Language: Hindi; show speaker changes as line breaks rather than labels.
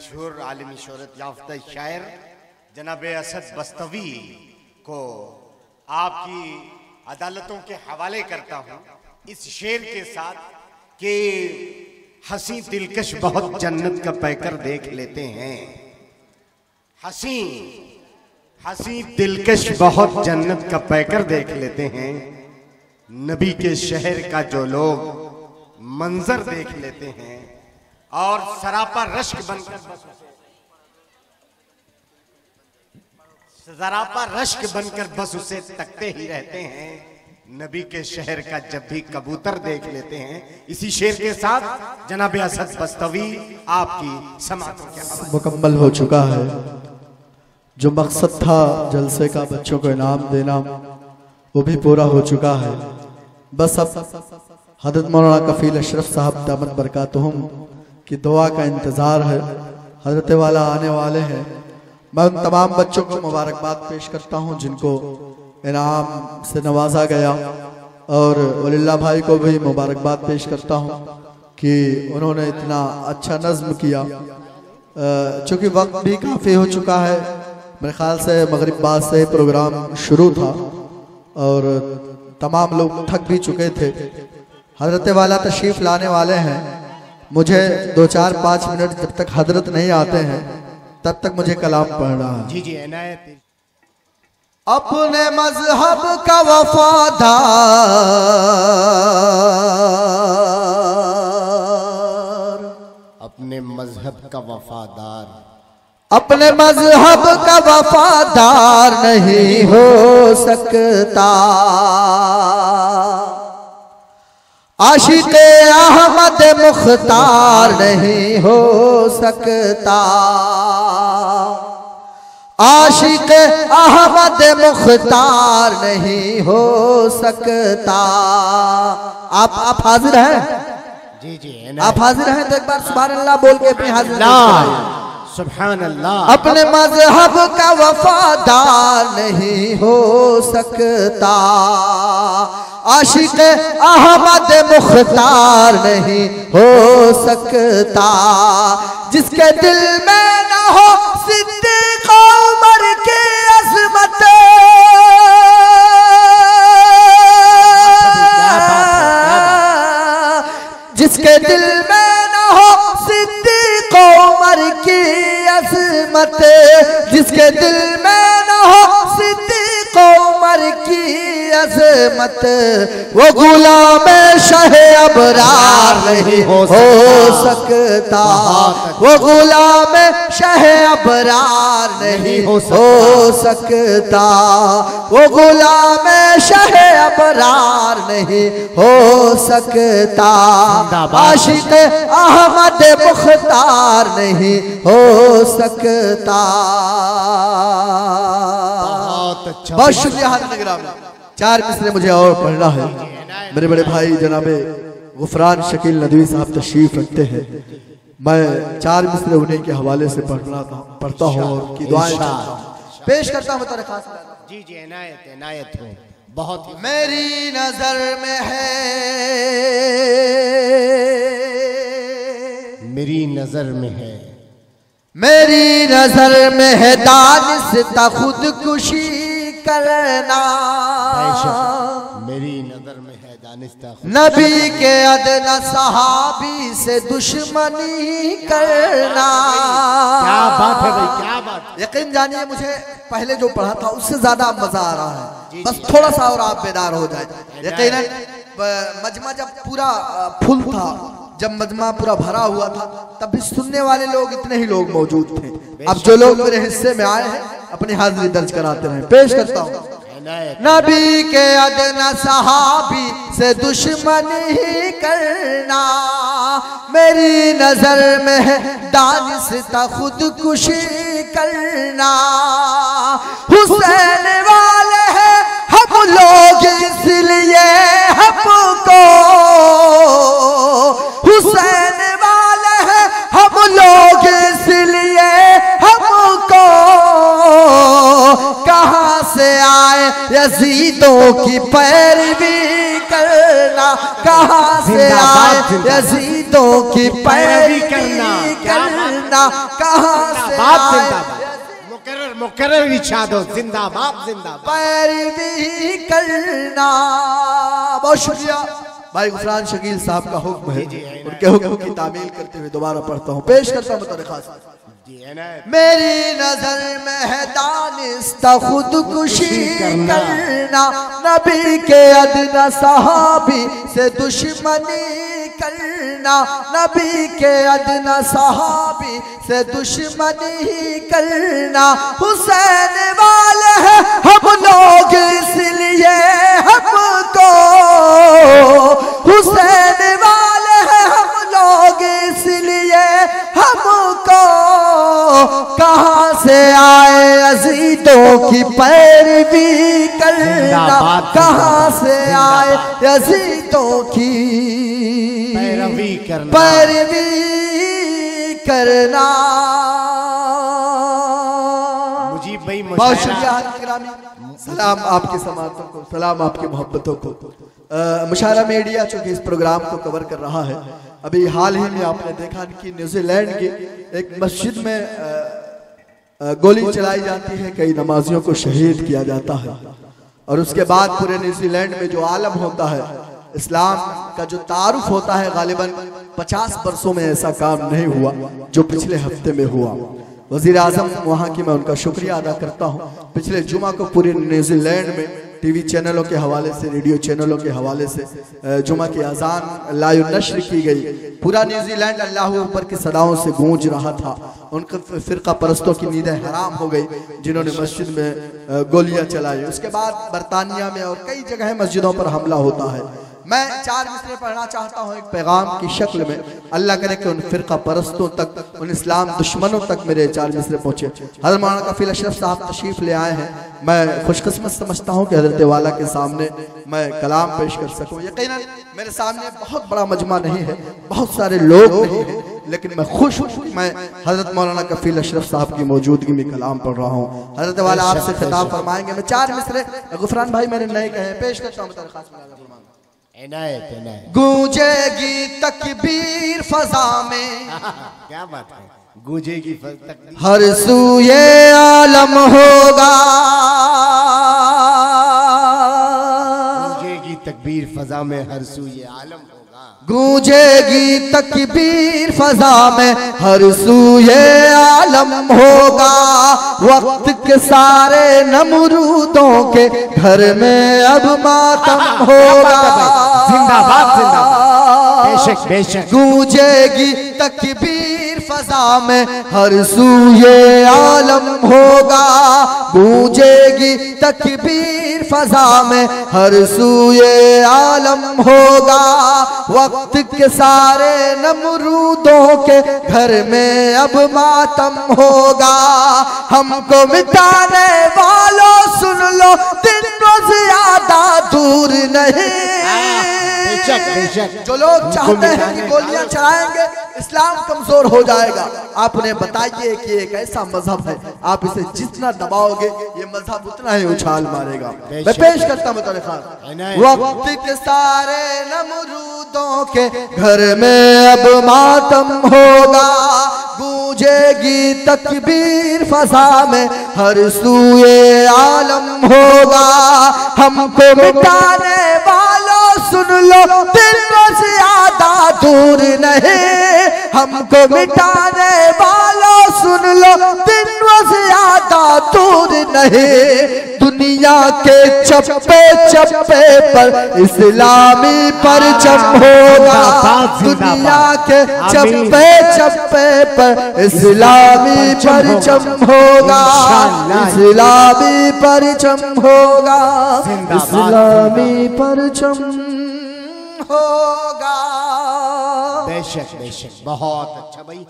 मशहूर आलमी शोहरत याफ्ता शायर जनाब असद बस्तवी को आपकी अदालतों के हवाले करता हूँ इस शेर के साथ कि हंसी दिलकश बहुत जन्नत का पैकर देख लेते हैं। हंसी दिलकश बहुत जन्नत का पैकर देख लेते हैं। नबी के शहर का जो लोग मंजर देख लेते हैं और सरापा रश्क बनकर बस उसे तकते ही रहते हैं। नबी के शहर का जब भी कबूतर देख लेते हैं। इसी शेर के साथ जनाब असद बस्तवी आपकी समातों के हवाले
मुकम्मल हो चुका है। जो मकसद था जलसे का बच्चों को इनाम देना वो भी पूरा हो चुका है। बस अब हज़रत मौलाना कफील अशरफ साहब दामत बरकातुहुम की दुआ का इंतज़ार है। हज़रत वाला आने वाले हैं। मैं उन तमाम बच्चों को मुबारकबाद पेश करता हूँ जिनको इनाम से नवाजा गया और वलील्लाह भाई को भी मुबारकबाद पेश करता हूँ कि उन्होंने इतना अच्छा नज़्म किया। चूँकि वक्त भी काफ़ी हो चुका है, मेरे ख्याल से मगरिब बाद से प्रोग्राम शुरू था और तमाम लोग थक भी चुके थे। हजरत वाला तशरीफ लाने वाले हैं। मुझे 2-4-5 मिनट जब तक हजरत नहीं आते हैं तब तक मुझे कलाम पढ़ना है।
जी जी इनायत।
अपने मजहब का वफादार,
अपने मजहब का वफादार,
अपने मजहब का वफादार नहीं हो सकता। आशिक़े अहमद मुख्तार नहीं हो सकता। आशिक़े अहमद मुख्तार नहीं हो सकता। आप हाजिर हैं?
जी जी
आप हाजिर हैं तो एक बार सुभान अल्लाह बोल के अपनी हाजिर
सुभान अल्लाह।
अपने मजहब का वफादार नहीं हो सकता। आशिक़े अहमद मुख्तार नहीं हो सकता। जिसके दिल में न हो सिद्दीक़ उमर की अज़मत, जिसके दिल में न हो सिद्दीक़ उमर की अज़मत, जिसके दिल में न हो सिद्दीक़ उमर की अज़मत, वो गुलाम शाह अबरार नहीं हो सकता। वो गुलाम शाह अबरार नहीं हो सकता। वो गुलाम शाह अबरार नहीं हो सकता। आशिक़ अहमद मुख्तार नहीं हो सकता। बहुत शुक्रिया। हाथ 4 मिसरे मुझे और पढ़ना है। मेरे बड़े भाई जनाबे गुफरान शकील नदवी साहब तशरीफ रखते हैं। मैं 4 मिसरे उन्हीं के हवाले से पढ़ता हूँ और की दुआएं पेश करता हूँ।
जी जी इनायत इनायत हो। बहुत
मेरी नजर में है,
मेरी नजर में है,
मेरी नजर में है दानिस्ता खुदकुशी करना।
मेरी नजर में है दानिस्ता
नबी के अदना सहाबी से दुश्मनी करना।
क्या बात है भाई, क्या बात।
यकीन जानिए मुझे पहले जो पढ़ा था उससे ज्यादा मजा आ रहा है। बस थोड़ा सा और आप बेदार हो जाए। यकीनन मजमा जब पूरा फुल था, जब मजमा पूरा भरा हुआ था, तब भी सुनने वाले लोग इतने ही लोग मौजूद थे। अब जो लोग मेरे हिस्से में आए हैं अपनी हाजिरी दर्ज कराते रहे। पेश करता हूँ। नबी के अदना सहाबी से दुश्मनी ही करना। मेरी नजर में है दानिस्ता खुदकुशी करना। हुसैन वाले हैं हम लोग इसलिए हमको, हुसैन वाले हैं हम लोग इसलिए हमको, कहाँ से आए यजीदों की पैरवी करना। कहाँ से आए यजीदों की पैरवी करना। करना कहाँ से आए,
मुकर्रर मुकर्रर इरशाद हो, जिंदाबाद जिंदाबाद।
पैरवी करना। बहुत शुक्रिया भाई गुफरान शकील साहब का हुक्म है, उनके हुक्म की तामील करते हुए दोबारा पढ़ता हूँ, पेश करता हूँ बतौर खास। मेरी नजर में है दानिस्ता खुदकुशी करना, नबी के अदना सहाबी से दुश्मनी करना, नबी के अदना सहाबी से दुश्मनी करना। हुसैन वाले हैं हम लोग इसलिए हमको, हुसैन वाले हैं हम लोग इसलिए हमको, कहाँ से आए अजीजों की पैरवी करना, कहाँ से आए अजीजों की पैरवी करना।
मुजीब भाई
बहुत शुक्रिया गिरामी, सलाम आपकी समातों को, सलाम आपकी मोहब्बतों को। मुशायरा मीडिया चूंकि इस प्रोग्राम को कवर कर रहा है, अभी हाल ही में आपने देखा कि न्यूजीलैंड की एक मस्जिद में गोली चलाई जाती है, कई नमाजियों को शहीद किया जाता है, और उसके बाद पूरे न्यूजीलैंड में जो आलम होता है, इस्लाम का जो तारुफ होता है, गालिबन 50 वर्षों में ऐसा काम नहीं हुआ जो पिछले हफ्ते में हुआ। वजीर आजम वहाँ की मैं उनका शुक्रिया अदा करता हूँ। पिछले जुमा को पूरे न्यूजीलैंड में टीवी चैनलों के हवाले से, रेडियो चैनलों के हवाले से जुमा की अजान लाइव नश्र की गई। पूरा न्यूजीलैंड अल्लाह अकबर की सदाओं से गूंज रहा था। उनके फिरका परस्तों की नींदें हराम हो गई जिन्होंने मस्जिद में गोलियां चलाई। उसके बाद बरतानिया में और कई जगह मस्जिदों पर हमला होता है। मैं 4 मिसरे पढ़ना चाहता हूँ एक पैगाम की शक्ल में। अल्लाह करे कि उन फिरका परस्तों तक, उन इस्लाम दुश्मनों तक मेरे 4 मिसरे पहुँचे। हज़रत मौलाना कफील अशरफ साहब तशरीफ ले आए हैं। मैं खुशकिस्मत समझता हूँ कि हज़रत वाला के सामने मैं कलाम पेश कर सकूँ। यकीनन मेरे सामने बहुत बड़ा मजमा नहीं है, बहुत सारे लोग नहीं हैं, लेकिन मैं खुश हूँ मैं हज़रत मौलाना कफील अशरफ साहब की मौजूदगी में कलाम पढ़ रहा हूँ। हज़रत वाला आपसे खिताब फरमाएंगे। मैं 4 मिसरे गुफरान भाई मेरे नए कहे पेश करता हूँ। गूंजेगी तकबीर फजा में,
क्या बात है, गूंजेगी तकबीर,
हर सूये आलम होगा,
गूंजेगी तकबीर फजा में, हर सूये आलम होगा,
गूंजेगी तकबीर फजा में, हर सूये आलम होगा। वक्त के सारे नमरूदों के घर में अब मातम होगा।
जिंदाबाद जिंदाबाद, बेशक बेशक।
गूंजेगी तकबीर फजा में, हर सूये आलम होगा, गूंजेगी तकबीर फजा में, हर सूये आलम होगा। वक्त के सारे नमरूदों के घर में अब मातम होगा। हमको मिटाने वालों सुन लो, दिन रोज ज्यादा दूर नहीं।
बेशक बेशक।
जो लोग चाहते हैं कि गोलियां चलाएंगे इस्लाम कमजोर हो जाएगा, आप उन्हें बताइए कि एक ऐसा मजहब है, आप इसे जितना दबाओगे ये मजहब उतना ही उछाल मारेगा। मैं पेश करता हूं बतौर खास। वक्त के सारे नमरूदों के घर में अब मातम होगा, गूंजेगी तकबीर फजा में, हर सूये आलम होगा। हमको मिटाने वालों सुन लो, दिल से ज्यादा दूर नहीं। हमको मिटाने वालों सुन लो, दिन से ज्यादा दूर नहीं। दुनिया के चप्पे चप्पे पर इस्लामी परचम होगा, दुनिया के चप्पे चप्पे पर इस्लामी परचम होगा, इस्लामी परचम होगा, इस्लामी परचम होगा।
बेशक बेशक, बहुत अच्छा भाई।